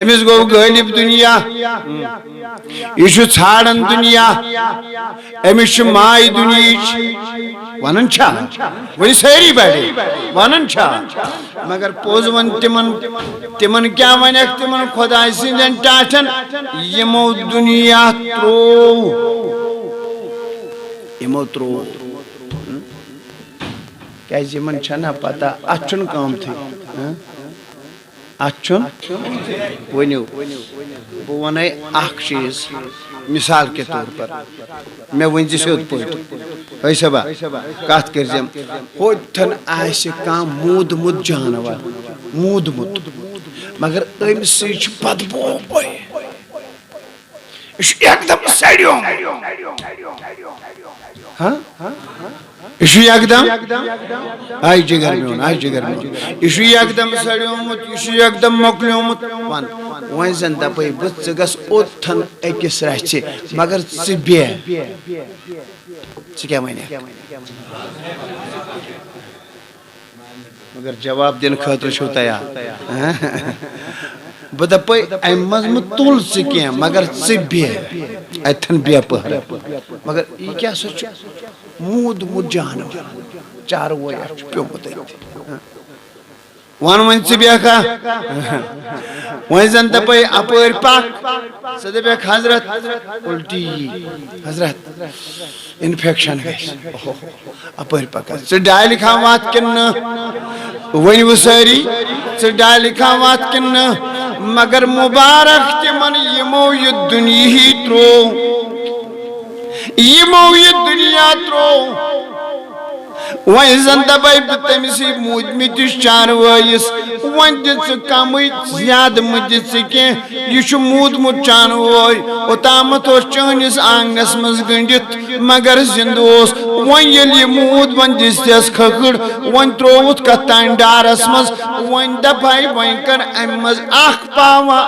امس گو غالب دنیا یہ ژھانڈان دنیا امس مائی دنیا ونان چھا ون ساری بڑے ونان چھا مگر پوز ون تمن کیا ونک تمن خدا سندین ٹاٹن یمو دنیا ترو کیازِ یمن چھنا پتہ اتھ چھُنہٕ قۭمتھٕے اچھن ونیو بہ ونے اخ چیز مثال کے طور پر میں ونجی سیود پٹ ہے صبا کات کرزم ہوتن آسہ کان مودمت جانور مودمت مگر ام سچ بدبو پے ایک دم سڑیو ہاں یہ ایک دم آئی جگر میون آئی جگر میون یہ ایک دم سڑیومت یہ ایک دم مکلیومت وین زن دپے بت گس اوتھن اکس رچ مگر ژٕ بیٚہہ ژٕ کیٛاہ وَنکھ مگر جواب دن خٲطرٕ چھو تیار بہ دپے امہ مز مہ تُل ژٕ کینٛہہ مگر ژٕ بیٚہہ اتھن بیٚہہ پہر مگر یہ کیٛاہ سا چھُ مودمت جانور چاروٲے چھُ پیومُت اتہِ ون ون ژٕ بیٚہکھا وۄنۍ زن دپے اپٲرۍ پکھ ژٕ دپکھ حضرت الٹی حضرت انفیکشن گژھِ اپٲرۍ پکھ ژٕ ڈالہِ کھا وتھ کِنہٕ نہٕ ؤنِو سٲری ژٕ ڈالہِ کھا وتھ کِنہٕ نہٕ مگر مبارک تمن یمو یہ دنیا ترو یمو یہ دنیا ترو وۄنۍ زن دپے بہٕ تٔمسٕے موٗدمٕتِس چاروٲیِس وۄنۍ دِ ژٕ کمٕے زیادٕ مہٕ دِ ژٕ کینٛہہ یہِ چھُ موٗدمُت چانوٲے اوٚتامتھ اوس چٲنِس آنگنس منٛز گٔنڈِتھ مگر زِندٕ اوس وۄنۍ ییٚلہِ یہِ موٗد وۄنۍ دِژیس کھٔکھٕڑ وۄنۍ ترٛووُتھ کتھ تانۍ ڈارس منٛز وۄنۍ دپے وۄنۍ کر امہِ منٛز اکھ پاوا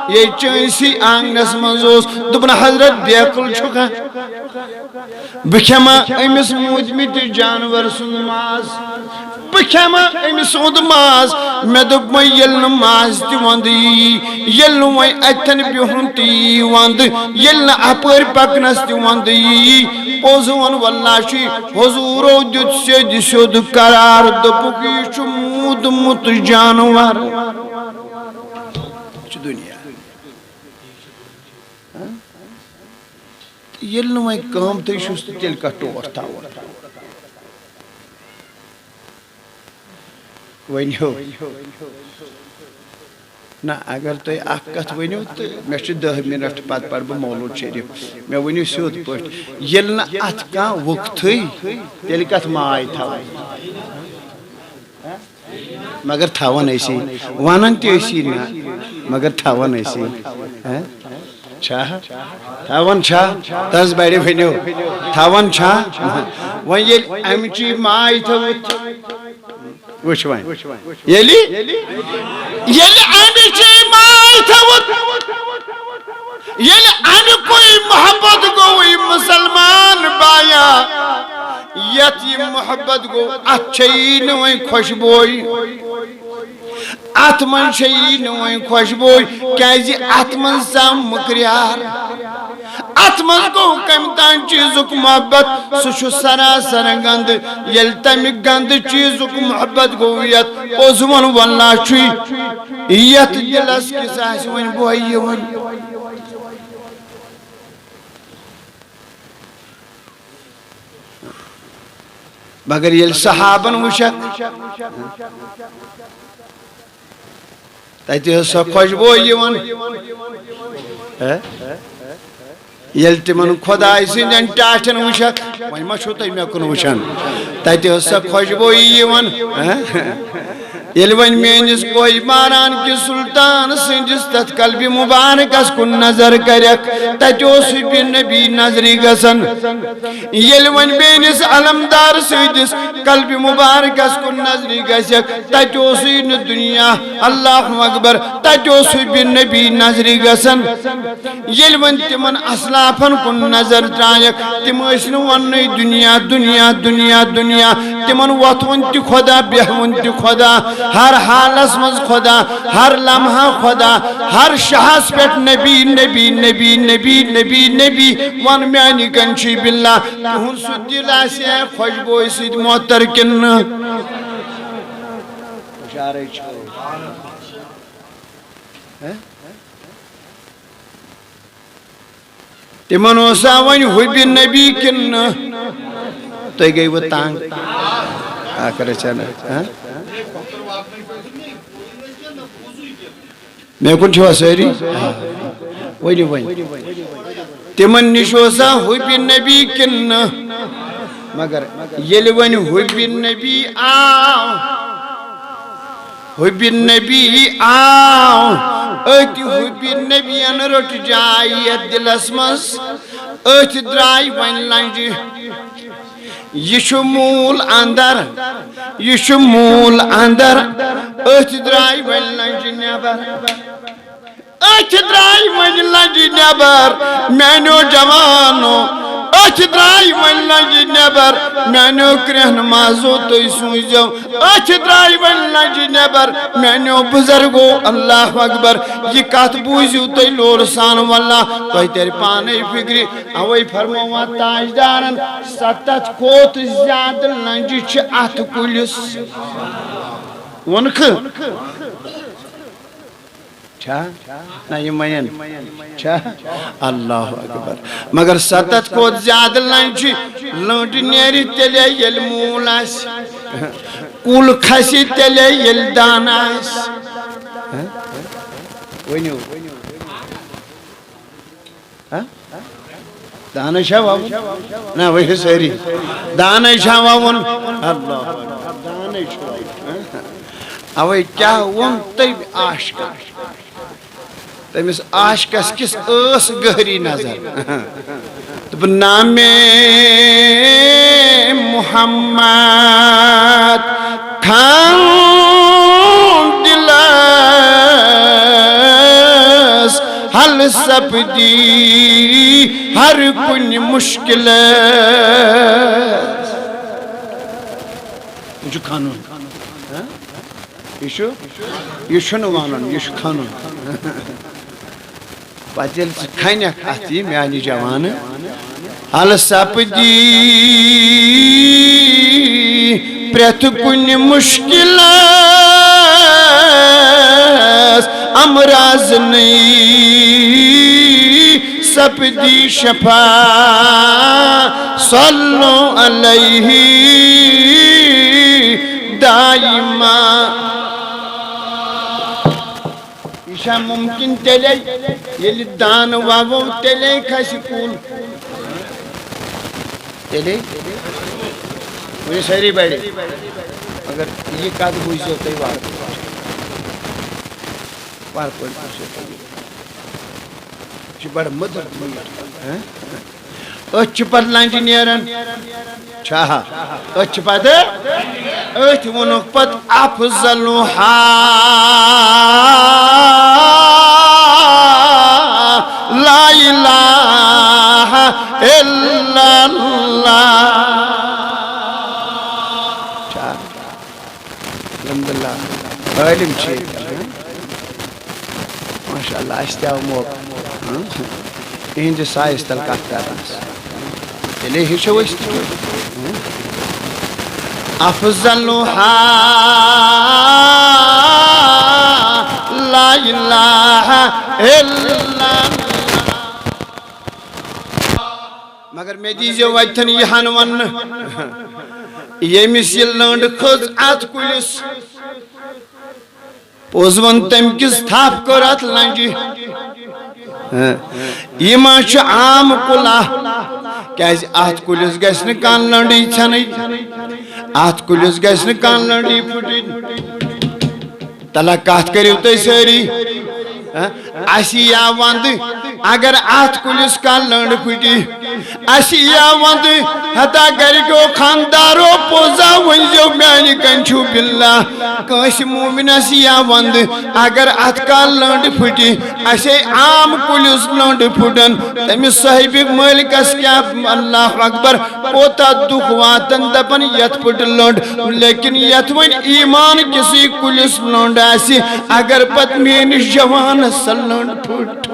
ییٚلہِ چٲنسٕے آنگنس منٛز اوس دوٚپُن حضرت بیکُل چھُکھا بہٕ کھٮ۪ما أمِس موٗدمٕتِس جانور سُنٛد ماز بہٕ کھٮ۪ما أمۍ سُنٛد ماز مےٚ دوٚپ وۄنۍ ییٚلہِ نہٕ ماز تہِ وندٕ یی ییٚلہِ نہٕ وۄنۍ اتھن بِہُن تہِ یی وندٕ ییٚلہِ نہٕ اپٲرۍ پکنس تہِ وندٕ یی پوٚز ووٚن واللہ چھُے حضوٗرو دیُت سیٚدِ سیوٚد قرار دوٚپُکھ یہِ چھُ موٗدمُت جانور چھُ دُنیا ییٚلہِ نہٕ وۄنۍ قۭمتھٕے چھُس تہٕ تیٚلہِ کتھ ٹوٹھ تھاوُن ؤنِو نہ اگر تُہۍ اکھ کتھ ؤنِو تہٕ مےٚ چھِ 10 منٹ پتہٕ پرٕ بہٕ مولوٗد شریٖف مےٚ ؤنِو سیوٚد پٲٹھۍ ییٚلہِ نہٕ اتھ کانٛہہ وُکھتھٕے تیٚلہِ کتھ ماے تھاوٕنۍ مگر تھاوان ٲسی ونان تہِ ٲسی نہ مگر تھاوان ٲسی چھا تھاوان چھا تس بڑِ ؤنِو تھاوان چھا وۄنۍ ییٚلہِ امچی ماے تھٲوٕتھ وٕچھ وۄنۍ ییٚلہِ امچی ماے تھٲوٕتھ ییٚلہِ امیُکُے محبت گوٚوٕے مُسلمان بایا یتھ یہِ محبت گوٚو اتھ چھیی نہٕ وۄنۍ خۄشبوے ات من چھیی نہٕ وۄنۍ خۄشبوے کیازِ اتھ منٛز ژاو مُکریار ات منٛز گوٚو کمہِ تانۍ چیٖزُک محبت سُہ چھُ سراسر گنٛدٕ ییٚلہِ تمہِ گنٛدٕ چیٖزُک محبت گوٚو یتھ پوٚز ووٚن واللہ چھُے یتھ دلس کِس آسہِ وۄنۍ بۄے یِوان مگر ییٚلہِ صحابن وٕچھکھ تتہِ ٲس سۄ خۄشبوے یِوان ییٚلہِ تِمن خۄداے سٕنٛدٮ۪ن ٹاٹھٮ۪ن وٕچھکھ وۄنۍ ما چھُو تُہۍ مےٚ کُن وٕچھان تتہِ ٲس سۄ خۄشبویی یِوان ییٚلہِ وۄنۍ میٲنِس کوئی ماران کِس سُلطان سٕنٛدِس تتھ قلبِ مُبارکس کُن نظر کرکھ تتہِ اوس حُبہِ نبی نظرِ گژھان ییٚلہِ وۄنۍ میٲنِس علمدار سٕنٛدِس قلبِ مُبارکس کُن نظرِ گژھکھ تتہِ اوسُے نہٕ دُنیا اللہ اکبر تتہِ اوس حُبہِ نبی نظرِ گژھان ییٚلہِ وۄنۍ تِمن اسلافن کُن نظر ترایکھ تِم ٲسۍ نہٕ وننٕے دُنیا دُنیا دُنیا دُنیا تِمن وۄتھوُن تہِ خۄدا بیہوُن تہِ خۄدا ہر حالس مز خدا ہر لمحہ خدا ہر شہس پیٹ نبی نبی نبی نبی نبی نبی ون میانی کنچی باللہ تہن سو دل آسی خوشبوئی سید محتر کن تمن اوسا ون ہوئے نبی کن تھی گئی وہ تانگ آخر چل میں کن چھوا ساری ونی ون تمن نش اوسا ہوئے نبی کن مگر یل ون ہوئے نبی آو ہوئے نبی آو ات ہوئے نبی ان رٹ جائی دلس مز ات درائی ون لنج یہ مول اندر یہ مول اندر ات درائی ون لنج نیبر ات درائی ون لنج نیبر مینو جوانو ات درائی ون لنج نیبر مینو کرہن مازو تو سوزو ات درائی ون لنج نیبر مینو بزرگو اللہ اکبر یہ کات بوزیو تو لورسان واللہ تو تیرے پانے فکری اوئی فرموا تاجدارن ستت کوت زیاد لنج چھ ات کلس ونکھ چھا نا یہ مین چھا اللہ اکبر مگر ستت کو زیادہ لنچ لنٹ نیری تلے یل مول آس کول کھسی تلے یل دان آس ونیو دانا شاوون نا وہی ساری دانا شاوون اللہ دانا شاوون اوے کیا ون تیب آشکا تمس عاشقس کس اس گہری نظر تب نام محمد کھان دلس حل سپدی ہر کن مشکل یہ قانون یہ وانن یہ قانون پتیل کھنیک اتی میانی جوان حل سپدی پریت کن مشکل امراض نئی سپدی شفا صلو علیہ دائما یہ ممکن تلے یل دان واو تلے کھسی کول تلے وہ ساری بڑے اگر یہ کات بوزیو تی وار یہ بڑا مدر اچھ پت لنج نیرن چھاہا اچھ پت اچھ ونک پت افضلها لا الہ الا اللہ الحمدللہ علم چیز ماشاءاللہ اشتیاو موقع اہند سائز تلقات کرنس چلے ہشو اشتیاو افضلها لا الہ الا اللہ مگر میں دیزیو ویتن یہ ہنون یہ مسیل لنڈ کھز آت کلس پوزون تم کس تھاپ کرات لنجی یہ ماں عام کلا کیاز آت کلس گیسن کان لنڈی چھنی آت کلس گیسن کان لنڈی پھٹی تلقات کریو تی ساری ایسی یا وند اگر آت کلس کان لنڈ پھٹی اسی یا وند حتا گرکو خاندارو پوزا ونزو میانی کنچو باللہ کاش مومن اسی یا وند اگر اتکال لنڈ پھٹی اسے عام کلیس لنڈ پھٹن تمی صاحب ملک اس کیا اللہ اکبر پوتا دکھ واتن دپن یت پھٹ لنڈ لیکن یت ون ایمان کسی کلیس لنڈ ایسی اگر پت مینش جوان سلنڈ پھٹ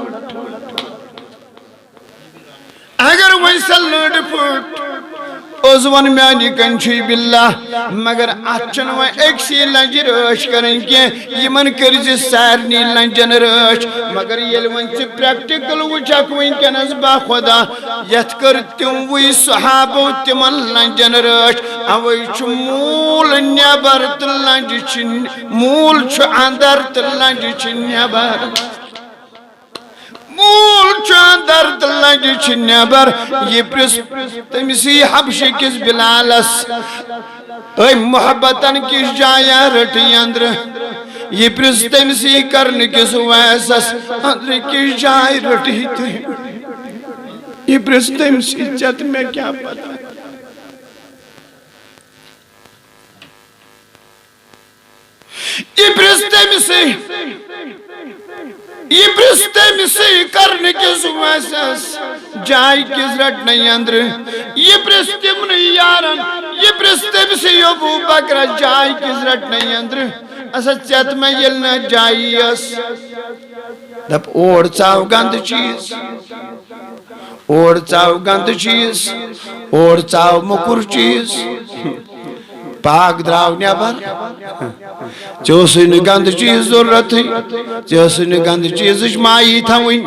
اگر ون سلنڈ پھٹ اوزوان میانی کنچی باللہ مگر اچھن و ایک سی لنج رش کرن کی یمن کرزی سارنی لنجن رش مگر یلون سی پریکٹیکل وچاک وین کنز با خدا یت کرتیم وی صحابو تیمن لنجن رش اوی چو مول نیبر تلنج چن مول چو اندر تلنج چن نیبر مول چاندر تلنج چنیبر یہ پرس تمسی حبش کس بلالس اے محبتن کس جایا رٹی اندر یہ پرس تمسی کرن کس ویسس اندر کس جائی رٹی تھی یہ پرس تمسی چت میں کیا پتا یہ پرس تمسی یہ پرستے مسی کرنے کے سویسس جائی کس رٹ نہیں اندر یہ پرستے منی یارن یہ پرستے مسی ابو بکر جائی کس رٹ نہیں اندر اسا چیت میں یلنا جائی اس دب اوڑ چاو گند چیز اوڑ چاو گند چیز اوڑ چاو مکر چیز پاک دراو نیبر چوسی نگند چیز ضرورت ہے چوسی نگند چیز اجماعی تھا ہوئی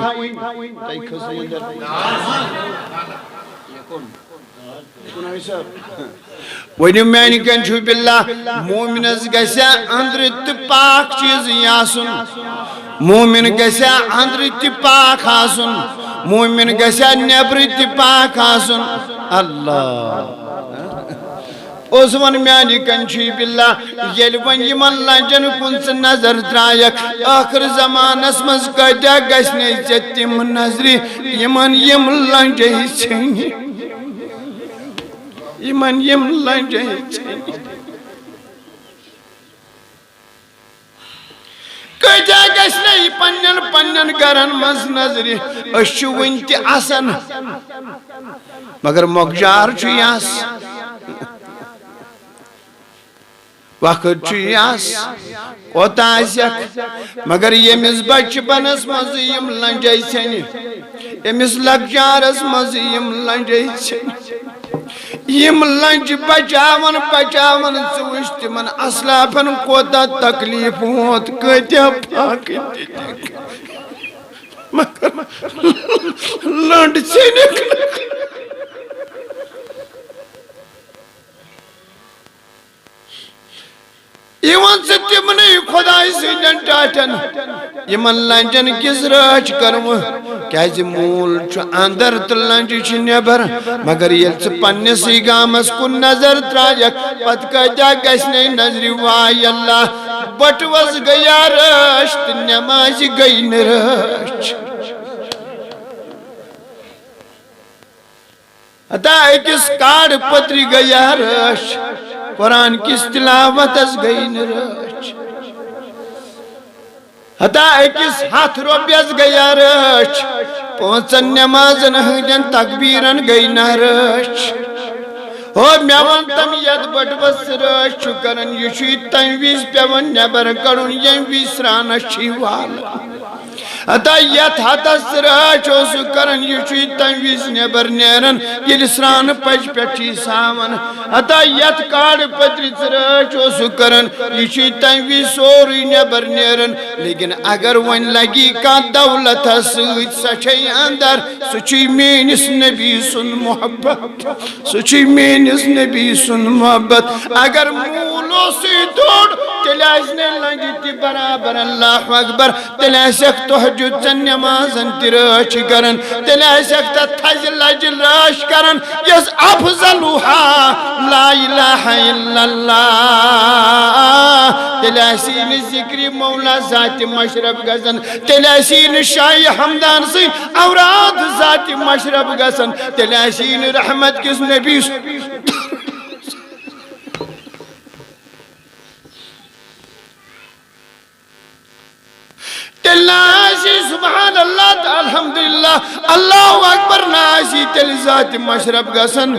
وینی مینی کنچو باللہ مومنز گسیا اندرت پاک چیز یاسن مومن گسیا اندرت پاک آسن مومن گسیا نیبرت پاک آسن اللہ اوزوان میانی کنچی باللہ یلوان یمن لنجن کنس نظر درائک آخر زمان اسمز قدیا گشنے جتیم نظری یمن یم لنجی چھنی یمن یم لنجی چھنی قدیا گشنے پنن پنن گرن مز نظری اشو ونتی آسن مگر مقجار چیاس وقت چیاس کوتاسیک مگر یمیز بچ بنس مزیم لنجائی چھنی یمیز لگجارس مزیم لنجائی چھنی یم لنج بچاون بچاون سوشت من اصلافن کوتا تکلیف ہوت کتیا پاکی دیدک مگر لنڈ چھنک یمن سے تمنی خدای سیدن ٹاٹن یمن لنجن کس راج کرم کیازی مول چو اندر تلنج چھ نیبر مگر یل سے پنی سی گامس کو نظر تراجک پت کجا گشنے نظری وائی اللہ بٹوز گیا رشت نماز گئی نرش حتا ایکس کارڈ پتری گیا رش قرآن کس تلاوت از گئی نرش حتا ایکس ہاتھ روپیز گیا رش پونچن نمازن ہنجن تکبیرن گئی نرش ہو میوان تم ید بڑ بس رش چکرن یشوی تنویز پیون نبر کرن یم ویسران شیوال حتا یت حتا سراچ اوسو کرن یچوی تنویز نبر نیرن یل سران پج پٹی ساون حتا یت کاڑ پتری سراچ اوسو کرن یچوی تنویز سوری نبر نیرن لیکن اگر ون لگی کا دولت سوچ سچی اندر سچی مینس نبی سن محبت سچی مینس نبی سن محبت اگر مول سی دوڑ تیل آسنے لنجی تی برابر اللہ اکبر تیل آسک تحجد چن نمازن تی رچ کرن تیل آسک تا تھز لج رش کرن یس افضلوها لا الہ الا اللہ تیل آسین ذکری مولا ذات مشرب گزن تیل آسین شاہی حمدان سی اوراد ذات مشرب گزن تیل آسین رحمت کس نبی تیل ناسی سبحان اللہ الحمدللہ اللہ اکبر ناسی تیل ذات مشرب گسن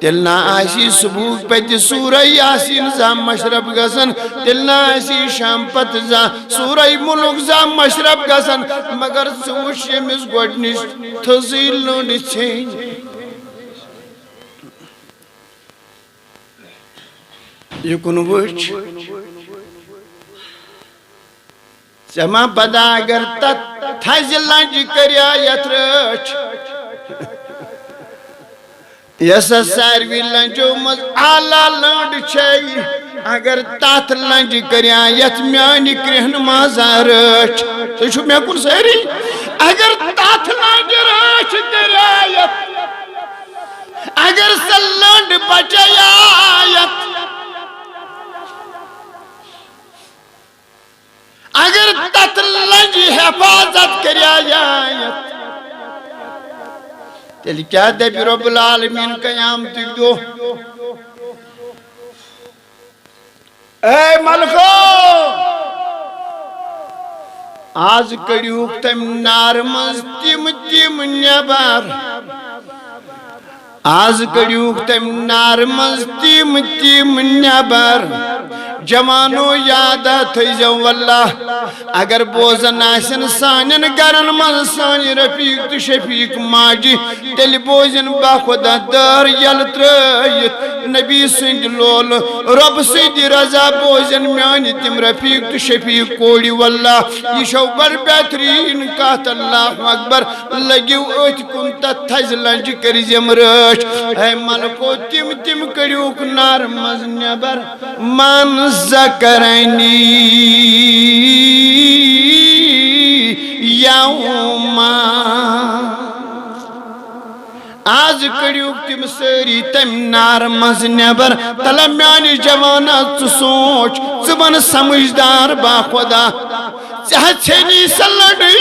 تیل ناسی صبح پیتی سورہ یاسین زام مشرب گسن تیل ناسی شام پت زام سورہ ملک زام مشرب گسن مگر سوش یمیز گوڑنیش تھزیل لونی چھین یہ کنو بچ سما پدا اگر تھز لنج کریا یترچ یس ساروی لنجو مز آلہ لنڈ چھئی اگر تات لنج کریا یت میانی کرہن مازارچ تو چھو میں کن ساری اگر تات لنج رچ کریا یت اگر سلنڈ بچیا یت اگر تت لنجی حفاظت کریا یایت تیلی کیا دے بھی رب العالمین قیام تک دو اے ملکو آز کڑیوک تم نارمز تیم نیبار آز کڑیوک تم نارمز تیم نیبار جوانو یادا تھیزو واللہ اگر بوزن آسن سانن گرن من سانی رفیق تو شفیق ماجی تیل بوزن با خدا در یل ترائیت نبی سند لول رب سند رضا بوزن میانی تم رفیق تو شفیق کوڑی واللہ یہ شو بر بہترین کہت اللہ اکبر لگیو ایت کنتا تھز لنج کری زمرش اے ملکو تم کریوک نار مزنبر من ذکرنی یوما آز کڑیوک تم سری تم نار مز نبر تلا میانی جوانا تو سوچ زبان سمجھدار با خدا چھنی سلڑی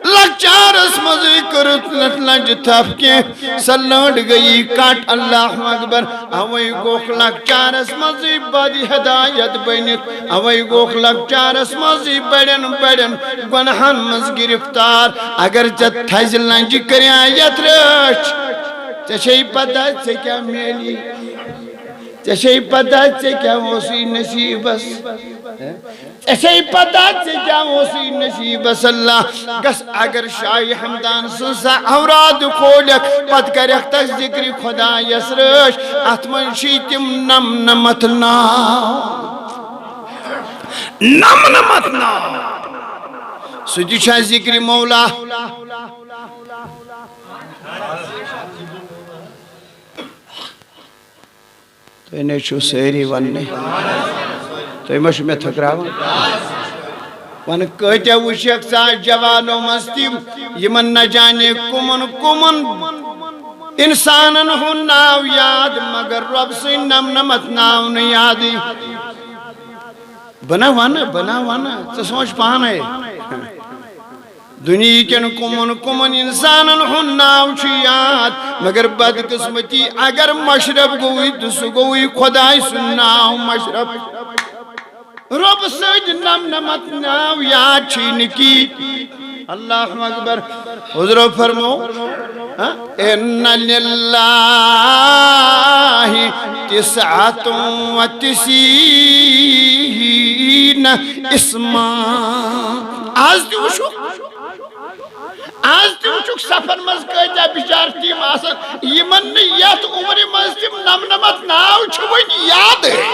لچارس مزی کرت لنج تھپ کے سلڑ گئی کاٹ اللہ اکبر اوئی گوخ لچارس مزی بادی ہدایت بینت اوئی گوخ لچارس مزی بڑن گنہن مز گرفتار اگر جت تھز لنج کریا یترش چشی پتہ سے کیا میلی چشی پتہ سے کیا موسی نصیبس چشی پتہ سے کیا موسی نصیبس اللہ گس اگر شاہی حمدان سنسا اوراد کھولک پت کرک تک ذکر خدا یسرش اتمن شیتم نم نمتنا سجی شاہ ذکر مولا تو انہیں چھو سیری وننے تو یہ مشہ میں تھکراؤں ون کہتے وشک سا جوانو مستیم یہ من نہ جانے کمن انسانن ہو ناو یاد مگر رب سے نم نمت ناو نہ یادی بنا وانا تو سوچ پانا ہے دنیا کن کمن انسانن ہن ناو چھیات مگر بدقسمتی اگر مشرب گوئی تو سگوئی خدای سن ناو مشرب رب سج نم نمت ناو یاد چھین کی اللہ اکبر حضور فرمو ان للہ تسعۃ و تسعین اسما آز دیو شک سفر مز کہتا بچار تیم آسان یہ من یت عمر مز تیم نم نمت ناو چھوئی یاد ہے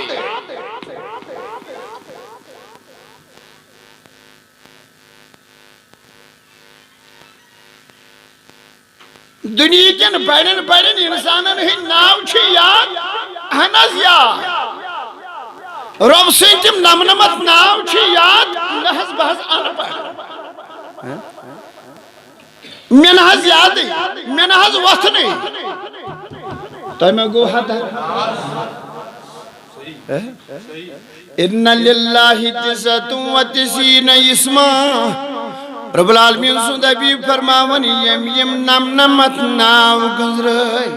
دنیا کن بڑن انسانن ہی ناو چھ یاد ہنز یاد رب سنتم نمنمت ناو چھ یاد لحظ بحث ان پڑھ من حظ یاد من حظ وطنی تو میں گو حد ان للہ تسعۃ و تسعین اسما رب العالمین سند حبیب فرماون یم یم نمنمت ناو گزرائی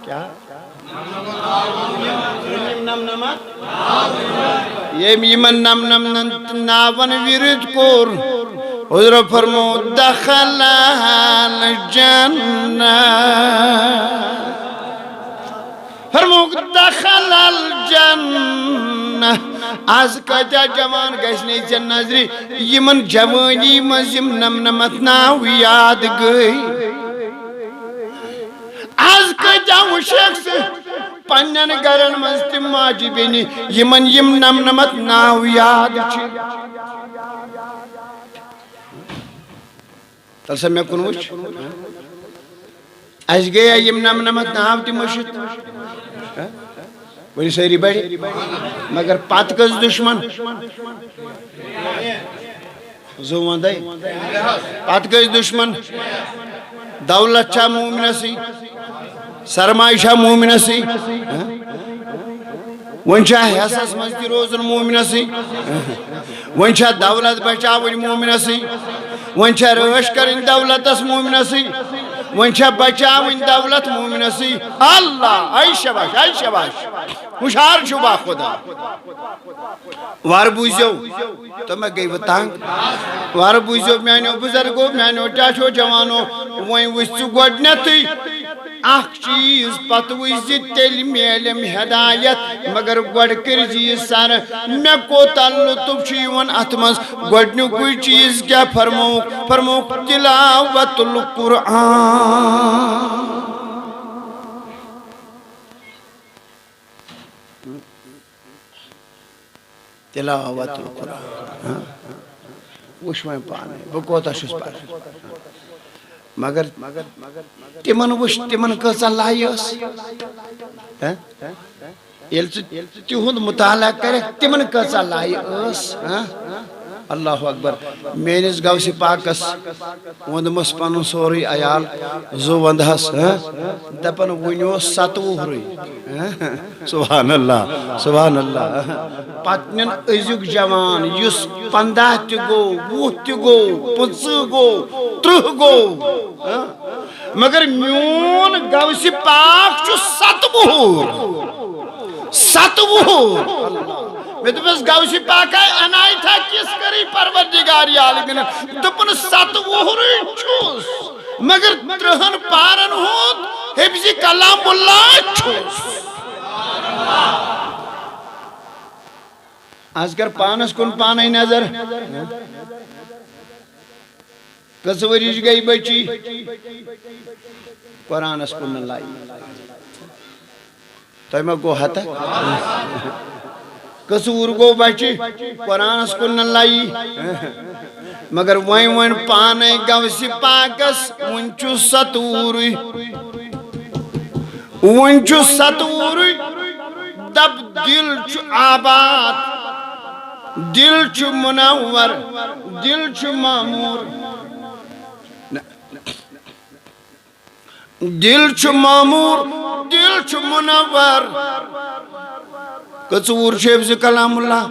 کیا یم یمن نمنمت ناون ورد کور حضور فرمو دخل الجنہ فرمو دخل الجنہ آز کتا جوان گشنی چن نظری یمن جوانی مزیم نمنمت ناو یاد گئی آز کتا وہ شخص پنن گرن مزتی ماجی بینی یمن یم نمنمت ناو یاد چھ تلسا میں کنوچ اس گیا یم نمنمت ناو تی مشت وہی سیری بڑی مگر پات کس دشمن زوان دائی پات کس دشمن دولت چا مومن سی سرمائی چا مومن سی ون چا حساس مزدی روزن مومن سی ون چا دولت بچاوی مومن سی ون چا روش کرن دولت اس مومن سی ون چا بچاوین دولت مومن سی اللہ ای شباش مشار شبا خدا وار بوزیو تو میں گئی وطانگ وار بوزیو میانو بزرگو میانو چاشو جوانو وین وستو گوڑنتی اخ چیز پتوزی تیل میلم ہدایت مگر گوڑ کرزی سر میں کو تعلق چیون اتمز گوڑنو کوئی چیز کیا فرموک تلاوت القرآن تلاوت القرآن وشوائیں پانے بکوتا شس پانے مگر تمن وش تمن کسا لائیس یل تیہند مطالعہ کرے تمن کسا لائیس اللہ اکبر مینس گوسی پاکس وندمس پنن سوری عیال زو وندہس دپن ونیو 7 سبحان اللہ پتنین ازیق جوان یس 15 تی گو 20 تی گو 25 گو 30 گو مگر میون گوسی پاک چو 7 میں تو بس گوشی پاکا انائی تھا کس کری پروردگاری عالمین دپن 7 چوس مگر 3 پارن ہوت حفظی کلام اللہ چوس آج کر پانس کن پانائی نظر کسوریش گئی بچی قرآن اس کن لائی تو میں کو ہتا کسور گو بچی قرآن اس کن لائی مگر وائن پانے گوسی پاکس ونچو 7 دب دل چو آباد دل چو منور دل چو معمور دل چو معمور دل چو منور کچور شیفز کلام اللہ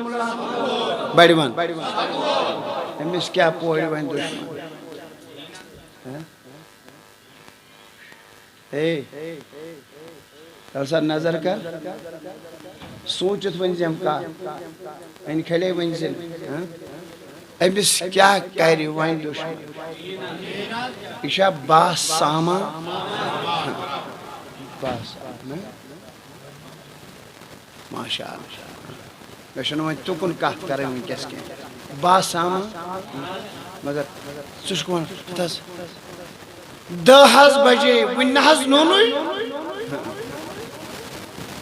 بڑی بان ہمیش کیا پوڑی بان دشمن تلسا نظر کر سوچت ونزیم کا این کھلے ونزیم ہمیش کیا کہری بان دشمن اشا باس ساما باس ساما ماشاءاللہ میں شنو تو کن کہت کریں ہوں کس کے با ساما مگر سوشکوان تاز 10 بجے ونہز نونوی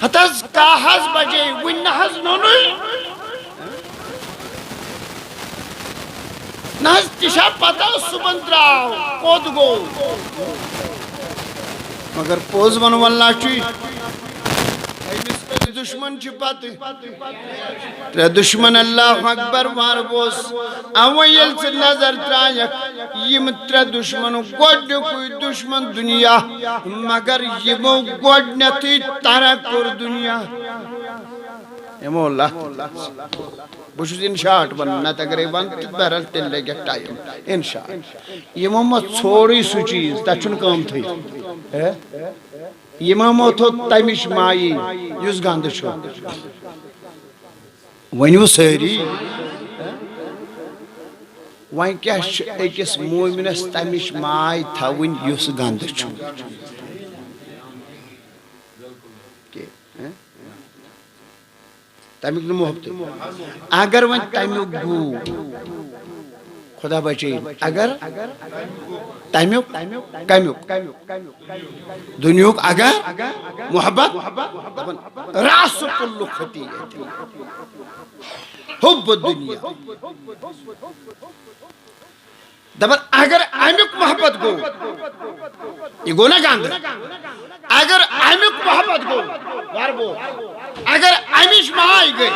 ہتاز 10 بجے ونہز نونوی نہز تشا پتا صبح دراو کود گو مگر پوز ون واللہ چوی کئی دشمن چھ پت ترے دشمن اللہ اکبر وار بوس اویل سے نظر ترائیک یم ترے دشمن گوڑ کوئی دشمن دنیا مگر یمو گوڑ نتی ترک کر دنیا یمو اللہ بشوز انشاءٹ بننا تگرے بند بہرحال تل لے گیا ٹائم انشاءٹ یمو مت چھوڑی سو چیز تا چون کام تھی یمو مت ہو تیمش مائی یوز گاند چھو ونیو سیری وائن کیا ایکس مومنس تیمش مائی تھا ون یوز گاند چھو تمیک نو محبت اگر ون تمیک گو خدا بچے اگر تمیک کمیک دنیوک اگر محبت راس کل خطیت حب دنیا دبر اگر امیک محبت گو یہ گو نا گاند اگر امیک محبت گو واربو اگر امیش مائی گئی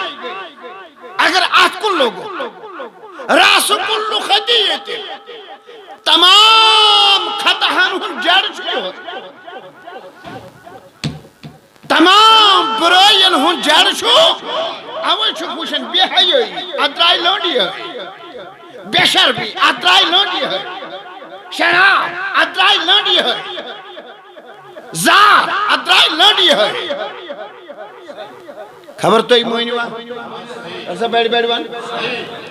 اگر آت کل لوگو راس کل خطیت تمام خطہن ہن جڑ چھو تمام برائین ہن جڑ چھو اوہ چھو پوشن بے حیوی ادرائی لونڈی ہے بے شربی ادرائی لونڈی ہے شراب ادرائی لونڈی ہے زار ادرائی لونڈی ہے خبر تو ہی موئنی وان ایسا بیڑ بیڑ وان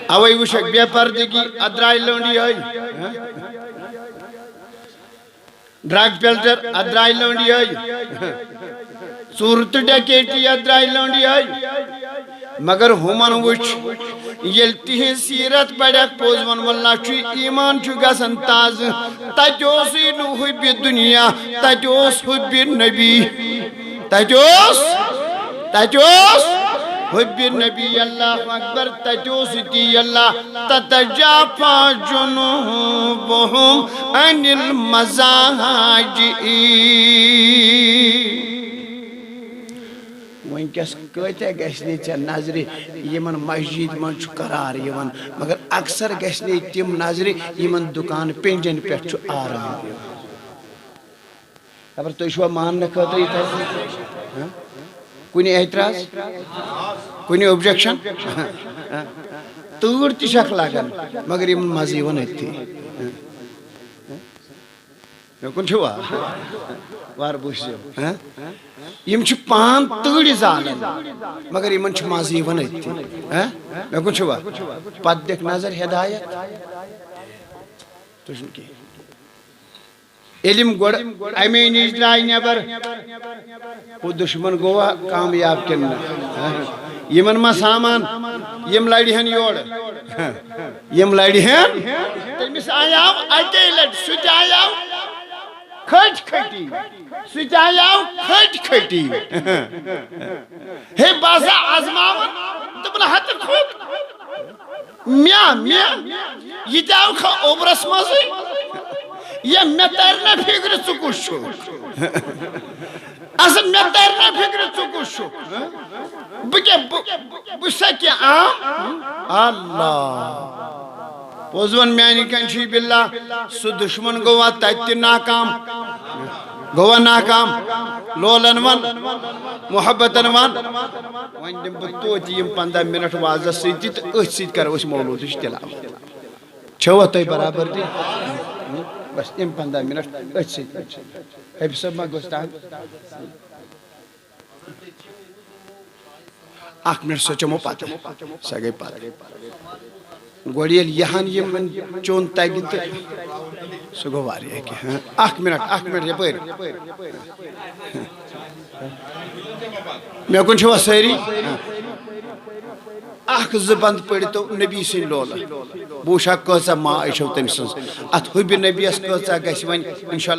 آوائی وشک بے پردگی ادرائی لونڈی ہے ڈراگ پیلٹر ادرائی لونڈی ہے صورت ڈیکیٹی ادرائی لونڈی ہے مگر ہمان وچ یلتی ہیں سیرت پڑک پوزون واللہ چوی ایمان چو گسن تاز تجوسی نو حب دنیا تجوس حب نبی تجوس حب نبی اللہ اکبر تجوس دی اللہ تتجافا جنوبهم عن المزاجئی وہیں کس کہتے گشنی چا نظری یمن مسجد من چھو قرار یمن مگر اکثر گشنی تیم نظری یمن دکان پنجن پیٹ چھو آرام خبر تو اشوا مان نکھتری تھا کوئی اعتراض کوئی اوبجیکشن تور تی شک لگن مگر یمن مزی ونیت تھی کن چھوا وار بوشیو یم چھ پان تڑی زالن مگر یمن چھ مازی ونیت تھی میں کن چھوا پت دیکھ نظر ہدایت تو شن کی علم گوڑ امین اجلائی نبر وہ دشمن گوا کامیاب کرنا یمن ما سامان یم لڑی ہن یوڑ یم لڑی ہن تیمیس آیاو اٹے لڑ سوچ آیاو کھٹ کھٹی سوچ آیاو کھٹ کھٹی ہے بازا آزماون تبنا حتی خود میاں یہ جاو کھا اوبرس مازی یہ میں تیرنا فکر چکوش چھو اصل میں تیرنا فکر چکوش چھو بسا کیا اللہ پوزون میانی کنشی باللہ سو دشمن گوا تیتی ناکام گوا ناکام لولن ون محبتن ون وان دم بطوتی یم 15 منٹ واضح سیتی تو اچھ سیت کرو اس مولودش تلاو چھو توی برابر دی بس ام 15 منٹ اچھ سیت ہے سب ما گوستان اخ منٹ سوچو مو پاتا سگئی پاتا گوڑیل یہاں یہ من چون تاگی تو سگو واری ہے کہ اخ منٹ یہ پیر میں کن چھوا سیری اخ زبند پڑی تو نبی سے لولا بوشا کوزا ما ایشو تمسنس ات ہوئی بھی نبی اس کوزا گیسی ون انشاءاللہ